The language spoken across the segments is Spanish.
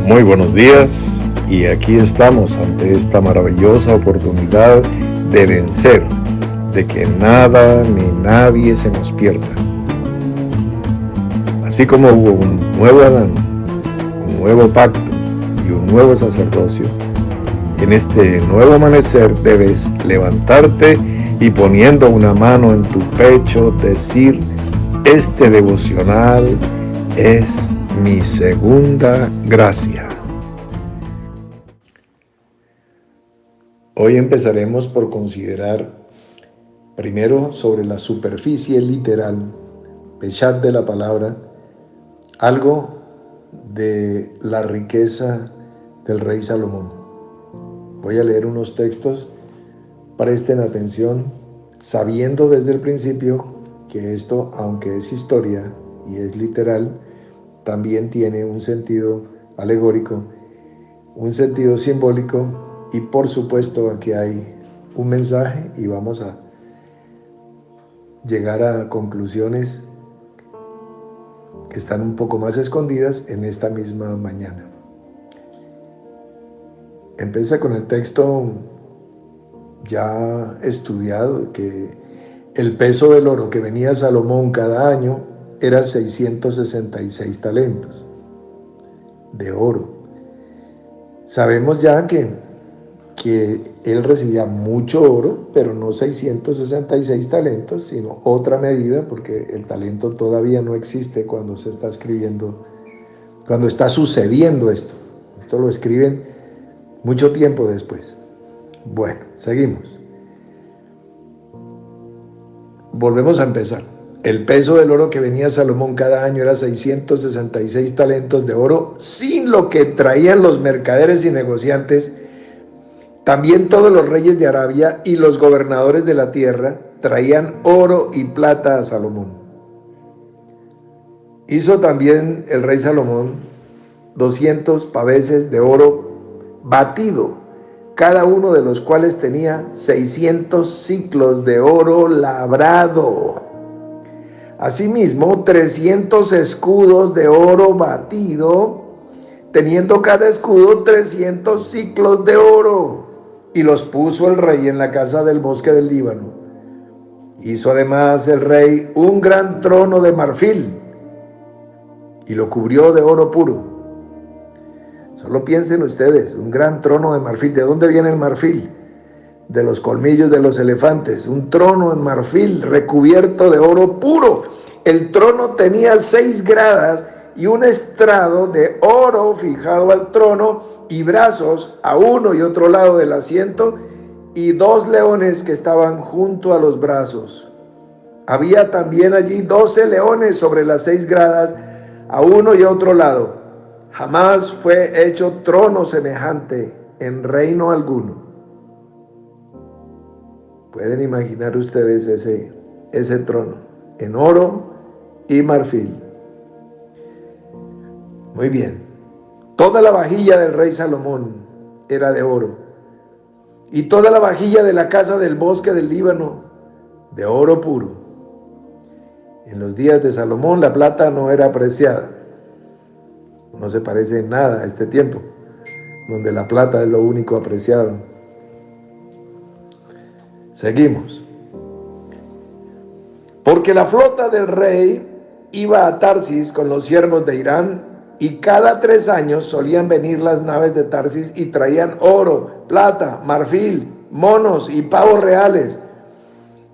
Muy buenos días, y aquí estamos ante esta maravillosa oportunidad de vencer, de que nada ni nadie se nos pierda. Así como hubo un nuevo Adán, un nuevo pacto y un nuevo sacerdocio, en este nuevo amanecer debes levantarte y, poniendo una mano en tu pecho, decir: este devocional es mi segunda gracia. Hoy empezaremos por considerar primero sobre la superficie literal, peshat de la palabra, algo de la riqueza del rey Salomón. Voy a leer unos textos, presten atención, sabiendo desde el principio que esto, aunque es historia y es literal, también tiene un sentido alegórico, un sentido simbólico, y por supuesto aquí hay un mensaje y vamos a llegar a conclusiones que están un poco más escondidas en esta misma mañana. Empieza con el texto ya estudiado, que el peso del oro que venía a Salomón cada año era 666 talentos de oro. Sabemos ya que él recibía mucho oro, pero no 666 talentos, sino otra medida, porque el talento todavía no existe cuando se está escribiendo, cuando está sucediendo esto. Esto lo escriben mucho tiempo después. Bueno, seguimos. Volvemos a empezar. El peso del oro que venía a Salomón cada año era 666 talentos de oro, sin lo que traían los mercaderes y negociantes. También todos los reyes de Arabia y los gobernadores de la tierra traían oro y plata a Salomón. Hizo también el rey Salomón 200 paveses de oro batido, cada uno de los cuales tenía 600 siclos de oro labrado. Asimismo, 300 escudos de oro batido, teniendo cada escudo 300 siclos de oro, y los puso el rey en la casa del bosque del Líbano. Hizo además el rey un gran trono de marfil y lo cubrió de oro puro. Solo piensen ustedes, un gran trono de marfil. ¿De dónde viene el marfil? De los colmillos de los elefantes. Un trono en marfil recubierto de oro puro. El trono tenía 6 gradas y un estrado de oro fijado al trono, y brazos a uno y otro lado del asiento, y 2 leones que estaban junto a los brazos. Había también allí 12 leones sobre las 6 gradas, a uno y otro lado. Jamás fue hecho trono semejante en reino alguno. Pueden imaginar ustedes ese trono en oro y marfil. Muy bien. Toda la vajilla del rey Salomón era de oro, y toda la vajilla de la casa del bosque del Líbano de oro puro. En los días de Salomón la plata no era apreciada. No se parece en nada a este tiempo, donde la plata es lo único apreciado. Seguimos. Porque la flota del rey iba a Tarsis con los siervos de Irán, y cada 3 años solían venir las naves de Tarsis y traían oro, plata, marfil, monos y pavos reales.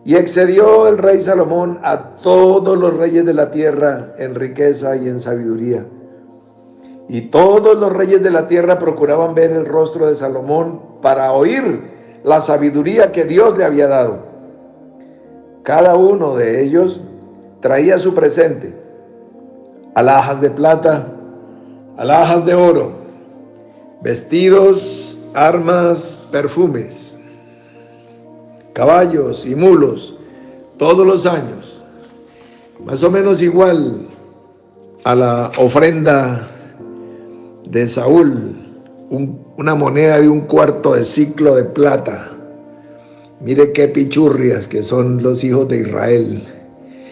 Y excedió el rey Salomón a todos los reyes de la tierra en riqueza y en sabiduría. Y todos los reyes de la tierra procuraban ver el rostro de Salomón para oír la sabiduría que Dios le había dado. Cada uno de ellos traía su presente: alhajas de plata, alhajas de oro, vestidos, armas, perfumes, caballos y mulos, todos los años, más o menos igual a la ofrenda de Saúl, una moneda de 1/4 de siclo de plata. Mire qué pichurrias que son los hijos de Israel,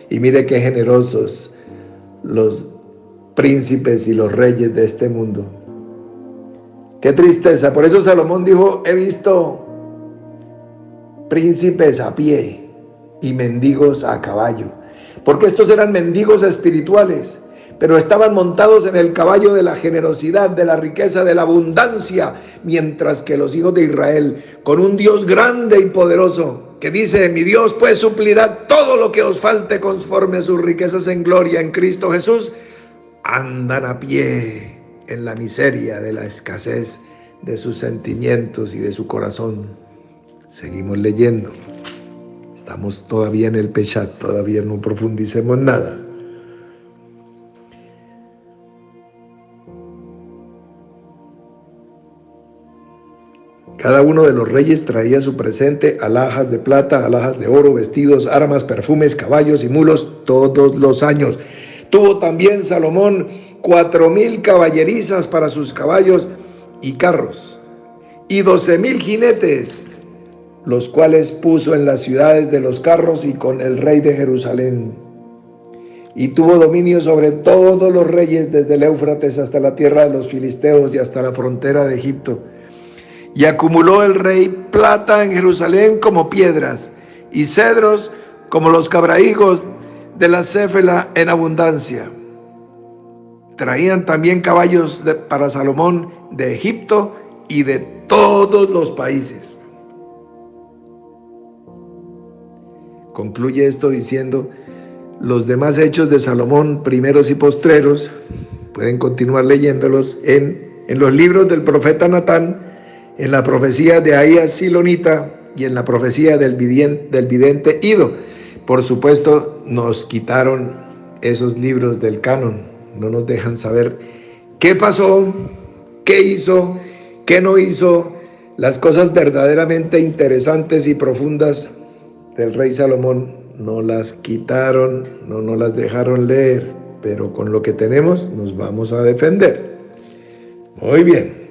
y mire qué generosos príncipes y los reyes de este mundo. Qué tristeza. Por eso Salomón dijo: he visto príncipes a pie y mendigos a caballo. Porque estos eran mendigos espirituales, pero estaban montados en el caballo de la generosidad, de la riqueza, de la abundancia, mientras que los hijos de Israel, con un Dios grande y poderoso, que dice: mi Dios pues suplirá todo lo que os falte conforme a sus riquezas en gloria en Cristo Jesús, andan a pie en la miseria de la escasez de sus sentimientos y de su corazón. Seguimos leyendo. Estamos todavía en el Peshat, todavía no profundicemos nada. Cada uno de los reyes traía su presente: alhajas de plata, alhajas de oro, vestidos, armas, perfumes, caballos y mulos, todos los años. Tuvo también Salomón 4,000 caballerizas para sus caballos y carros, y 12,000 jinetes, los cuales puso en las ciudades de los carros y con el rey de Jerusalén. Y tuvo dominio sobre todos los reyes, desde el Éufrates hasta la tierra de los filisteos y hasta la frontera de Egipto. Y acumuló el rey plata en Jerusalén como piedras, y cedros como los cabrahigos de la Céfela en abundancia. Traían también caballos para Salomón de Egipto y de todos los países. Concluye esto diciendo: los demás hechos de Salomón, primeros y postreros, pueden continuar leyéndolos en los libros del profeta Natán, en la profecía de Ahías Silonita y en la profecía del vidente Ido. Por supuesto, nos quitaron esos libros del canon, no nos dejan saber qué pasó, qué hizo, qué no hizo, las cosas verdaderamente interesantes y profundas del rey Salomón no las quitaron, no nos las dejaron leer, pero con lo que tenemos nos vamos a defender. Muy bien,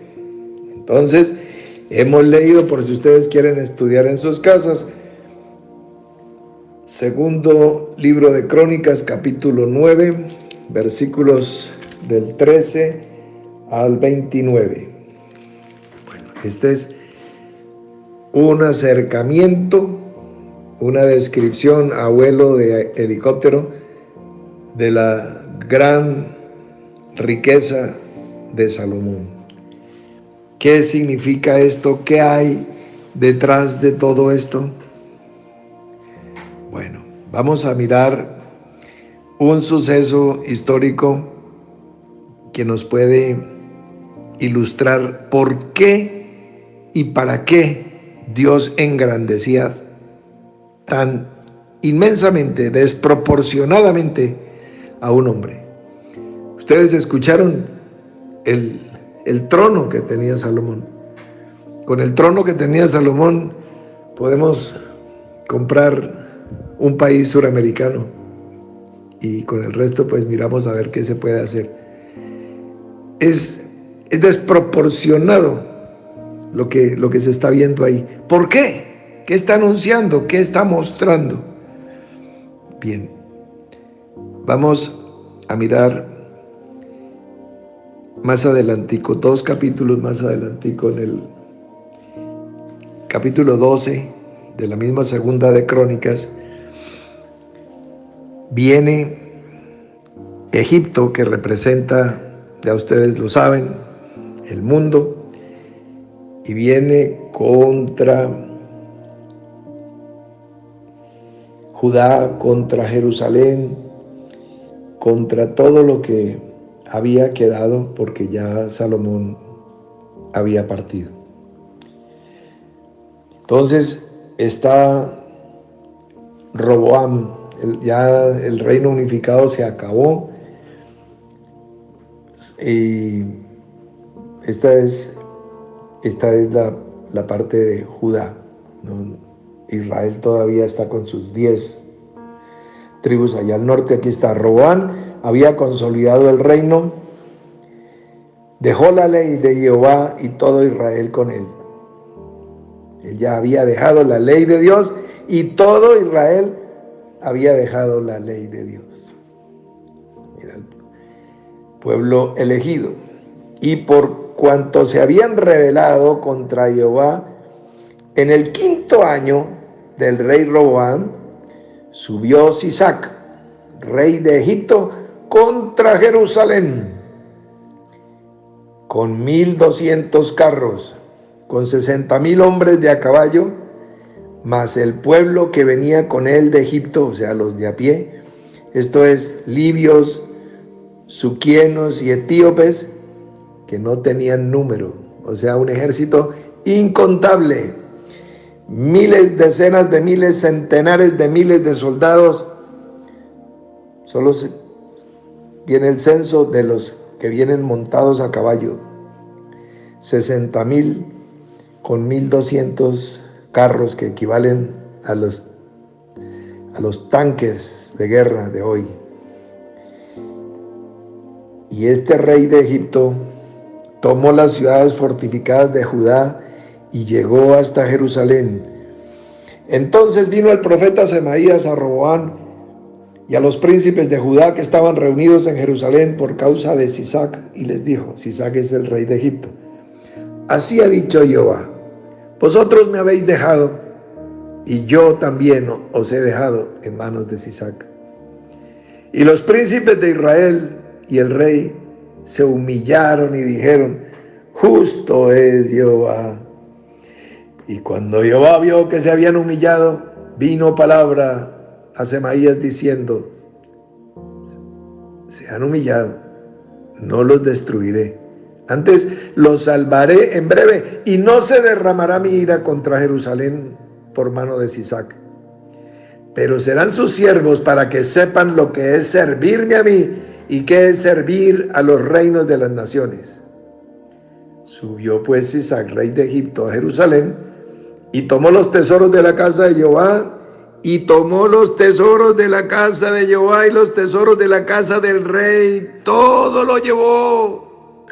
entonces hemos leído, por si ustedes quieren estudiar en sus casas, segundo libro de Crónicas, capítulo 9, versículos del 13 al 29. Bueno, este es un acercamiento, una descripción a vuelo de helicóptero de la gran riqueza de Salomón. ¿Qué significa esto? ¿Qué hay detrás de todo esto? Bueno, vamos a mirar un suceso histórico que nos puede ilustrar por qué y para qué Dios engrandecía tan inmensamente, desproporcionadamente a un hombre. Ustedes escucharon el trono que tenía Salomón. Con el trono que tenía Salomón podemos comprar un país suramericano y con el resto pues miramos a ver qué se puede hacer. Es desproporcionado lo que se está viendo ahí. ¿Por qué? ¿Qué está anunciando? ¿Qué está mostrando? Bien, vamos a mirar más adelantico, 2 capítulos más adelantico, en el capítulo 12 de la misma segunda de Crónicas, viene Egipto, que representa, ya ustedes lo saben, el mundo, y viene contra Judá, contra Jerusalén, contra todo lo que había quedado, porque ya Salomón había partido. Entonces está Roboam, ya el reino unificado se acabó, y esta es la parte de Judá, ¿no? Israel todavía está con sus 10 tribus allá al norte. Aquí está Roboam, había consolidado el reino, dejó la ley de Jehová y todo Israel con él. Él ya había dejado la ley de Dios y todo Israel había dejado la ley de Dios. Mira, pueblo elegido. Y por cuanto se habían rebelado contra Jehová, en el 5.º año del rey Roboam, subió Sisac, rey de Egipto, contra Jerusalén, con 1,200 carros, con 60,000 hombres de a caballo, más el pueblo que venía con él de Egipto, o sea, los de a pie, esto es, libios, suquienos y etíopes, que no tenían número, o sea, un ejército incontable, miles, decenas de miles, centenares de miles de soldados. Solo viene el censo de los que vienen montados a caballo, 60,000 con 1,200 carros, que equivalen a los tanques de guerra de hoy. Y este rey de Egipto tomó las ciudades fortificadas de Judá y llegó hasta Jerusalén. Entonces vino el profeta Semaías a Roboam y a los príncipes de Judá que estaban reunidos en Jerusalén por causa de Sisac, y les dijo, Sisac es el rey de Egipto: así ha dicho Jehová, vosotros me habéis dejado, y yo también os he dejado en manos de Sisac. Y los príncipes de Israel y el rey se humillaron y dijeron, justo es Jehová. Y cuando Jehová vio que se habían humillado, vino palabra a Semaías diciendo, se han humillado, no los destruiré, antes los salvaré en breve, y no se derramará mi ira contra Jerusalén por mano de Sisac. Pero serán sus siervos para que sepan lo que es servirme a mí y qué es servir a los reinos de las naciones. Subió pues Sisac, rey de Egipto, a Jerusalén, y tomó los tesoros de la casa de Jehová, y tomó los tesoros de la casa de Jehová y los tesoros de la casa del rey, todo lo llevó.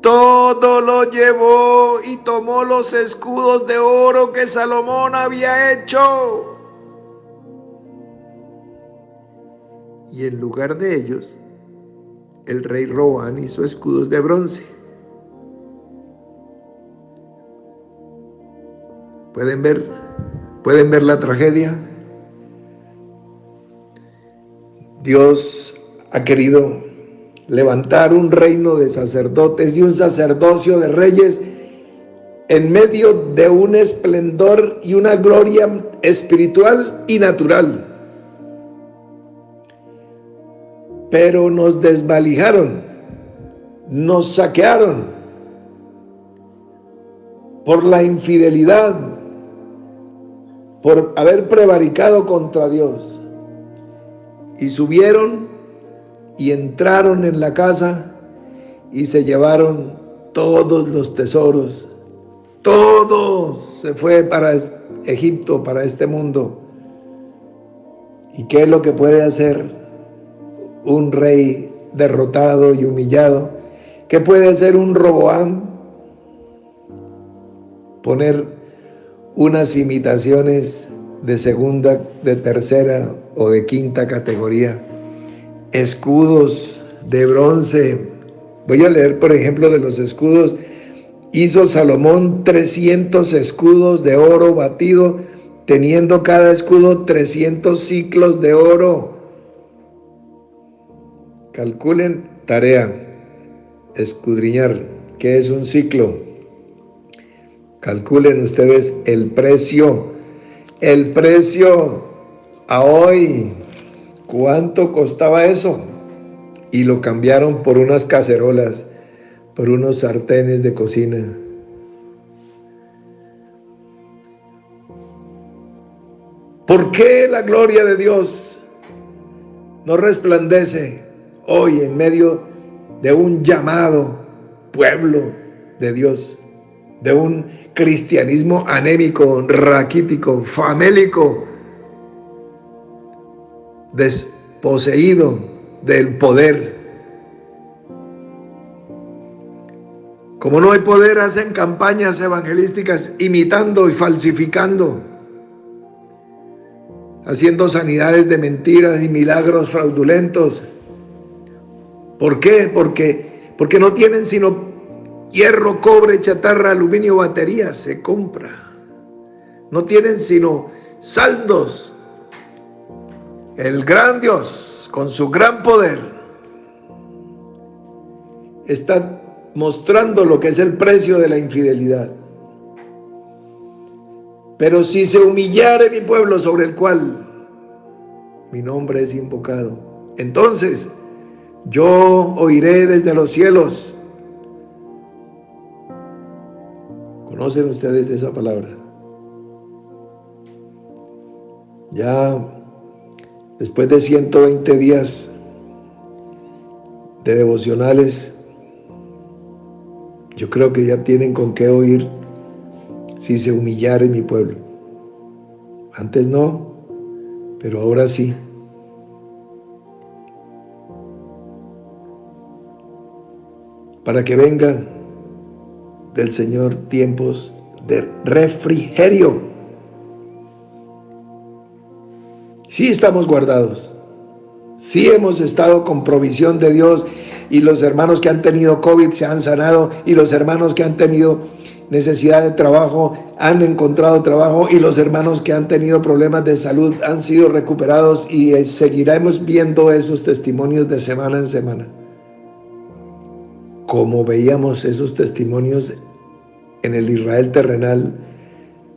Todo lo llevó, y tomó los escudos de oro que Salomón había hecho. Y en lugar de ellos, el rey Roboam hizo escudos de bronce. ¿Pueden ver la tragedia? Dios ha querido levantar un reino de sacerdotes y un sacerdocio de reyes en medio de un esplendor y una gloria espiritual y natural. Pero nos desvalijaron, nos saquearon por la infidelidad, por haber prevaricado contra Dios, y subieron y entraron en la casa y se llevaron todos los tesoros. Todo se fue para Egipto, para este mundo. ¿Y qué es lo que puede hacer un rey derrotado y humillado? ¿Qué puede hacer un Roboam? Poner unas imitaciones de segunda, de tercera o de quinta categoría, escudos de bronce. Voy a leer, por ejemplo, de los escudos. Hizo Salomón 300 escudos de oro batido, teniendo cada escudo 300 ciclos de oro. Calculen, tarea, escudriñar, ¿qué es un ciclo? Calculen ustedes el precio a hoy. ¿Cuánto costaba eso? Y lo cambiaron por unas cacerolas, por unos sartenes de cocina. ¿Por qué la gloria de Dios no resplandece hoy en medio de un llamado pueblo de Dios, de un cristianismo anémico, raquítico, famélico, desposeído del poder? Como no hay poder, hacen campañas evangelísticas imitando y falsificando, haciendo sanidades de mentiras y milagros fraudulentos, ¿Por qué? Porque no tienen sino hierro, cobre, chatarra, aluminio, baterías, se compra. No tienen sino saldos. El gran Dios, con su gran poder, está mostrando lo que es el precio de la infidelidad. Pero si se humillare mi pueblo sobre el cual mi nombre es invocado, entonces yo oiré desde los cielos. ¿Conocen ustedes esa palabra? Ya después de 120 días de devocionales, yo creo que ya tienen con qué oír si se humillare mi pueblo. Antes no, pero ahora sí. Para que vengan del Señor tiempos de refrigerio. Sí estamos guardados, sí hemos estado con provisión de Dios, y los hermanos que han tenido COVID se han sanado, y los hermanos que han tenido necesidad de trabajo han encontrado trabajo, y los hermanos que han tenido problemas de salud han sido recuperados, y seguiremos viendo esos testimonios de semana en semana, como veíamos esos testimonios en el Israel terrenal,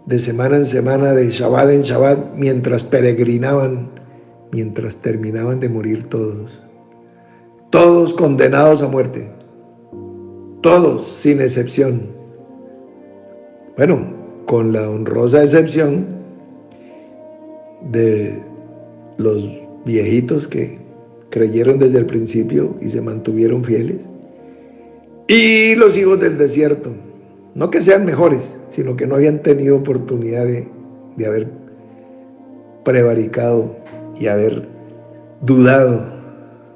de semana en semana, de Shabbat en Shabbat, mientras peregrinaban, mientras terminaban de morir todos condenados a muerte, todos sin excepción. Bueno, con la honrosa excepción de los viejitos que creyeron desde el principio y se mantuvieron fieles, y los hijos del desierto. No que sean mejores, sino que no habían tenido oportunidad de haber prevaricado y haber dudado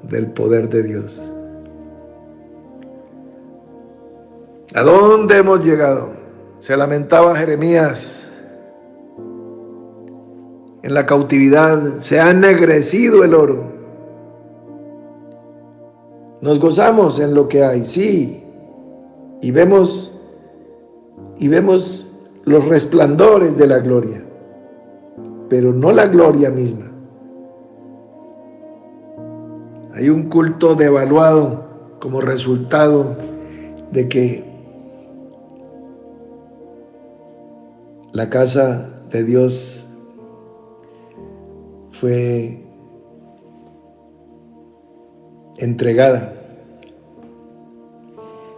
del poder de Dios. ¿A dónde hemos llegado? Se lamentaba Jeremías. En la cautividad se ha ennegrecido el oro. Nos gozamos en lo que hay, sí, y vemos los resplandores de la gloria, pero no la gloria misma. Hay un culto devaluado como resultado de que la casa de Dios fue entregada.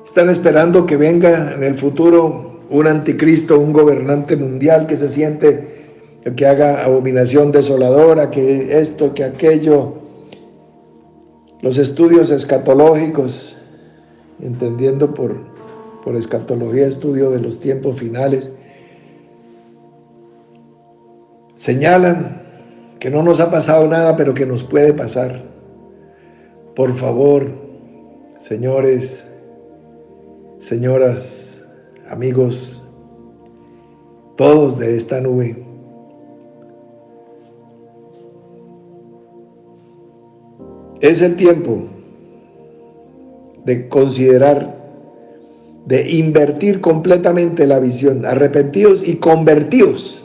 Están esperando que venga en el futuro un anticristo, un gobernante mundial que se siente, que haga abominación desoladora, que esto, que aquello. Los estudios escatológicos, entendiendo por escatología estudio de los tiempos finales, señalan que no nos ha pasado nada, pero que nos puede pasar. Por favor, señores, señoras, amigos, todos de esta nube, es el tiempo de considerar, de invertir completamente la visión. Arrepentidos y convertidos.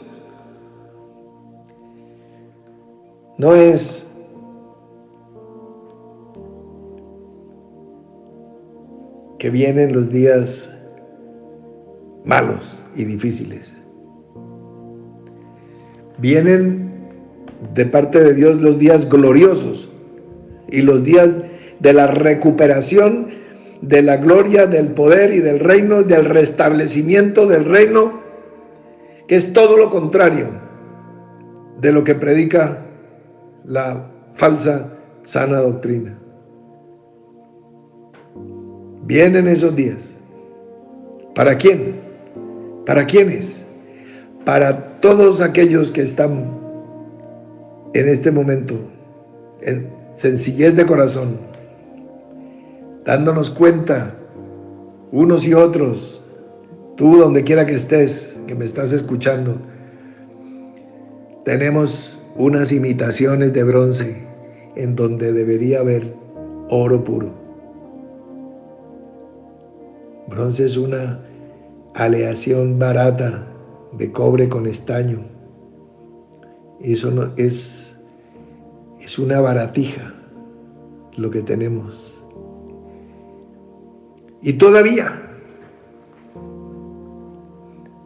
No es que vienen los días malos y difíciles. Vienen de parte de Dios los días gloriosos y los días de la recuperación de la gloria, del poder y del reino, del restablecimiento del reino, que es todo lo contrario de lo que predica la falsa sana doctrina. Vienen esos días. ¿Para quién? ¿Para quiénes? Para todos aquellos que están en este momento en sencillez de corazón, dándonos cuenta unos y otros, tú donde quiera que estés, que me estás escuchando, tenemos unas imitaciones de bronce en donde debería haber oro puro. Bronce es una aleación barata de cobre con estaño. Eso no es una baratija lo que tenemos. Y todavía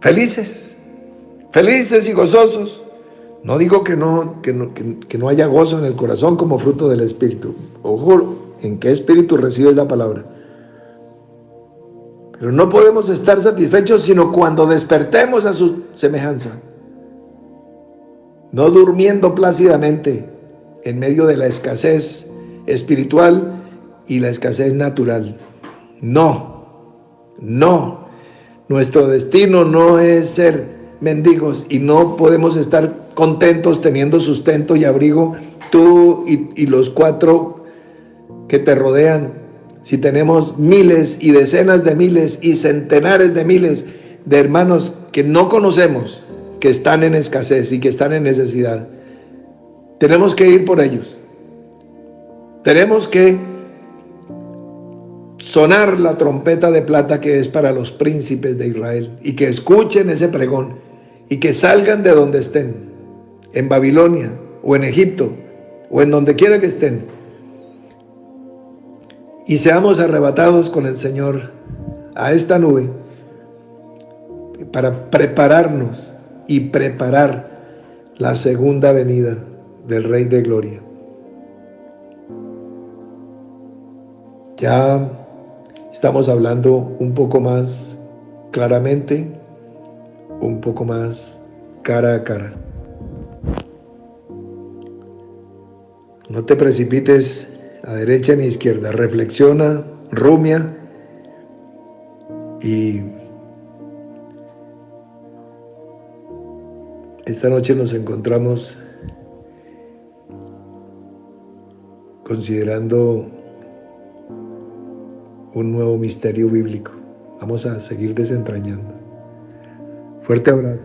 felices y gozosos. No digo que no haya gozo en el corazón como fruto del Espíritu. Ojo, ¿en qué espíritu recibes la palabra? Pero no podemos estar satisfechos sino cuando despertemos a su semejanza. No durmiendo plácidamente en medio de la escasez espiritual y la escasez natural. No. Nuestro destino no es ser mendigos y no podemos estar contentos teniendo sustento y abrigo tú y los 4 que te rodean. Si tenemos miles y decenas de miles y centenares de miles de hermanos que no conocemos, que están en escasez y que están en necesidad, tenemos que ir por ellos. Tenemos que sonar la trompeta de plata que es para los príncipes de Israel y que escuchen ese pregón y que salgan de donde estén, en Babilonia o en Egipto o en donde quiera que estén, y seamos arrebatados con el Señor a esta nube para prepararnos y preparar la segunda venida del Rey de Gloria. Ya estamos hablando un poco más claramente, un poco más cara a cara. No te precipites a derecha ni a izquierda, reflexiona, rumia y esta noche nos encontramos considerando un nuevo misterio bíblico. Vamos a seguir desentrañando. Fuerte abrazo.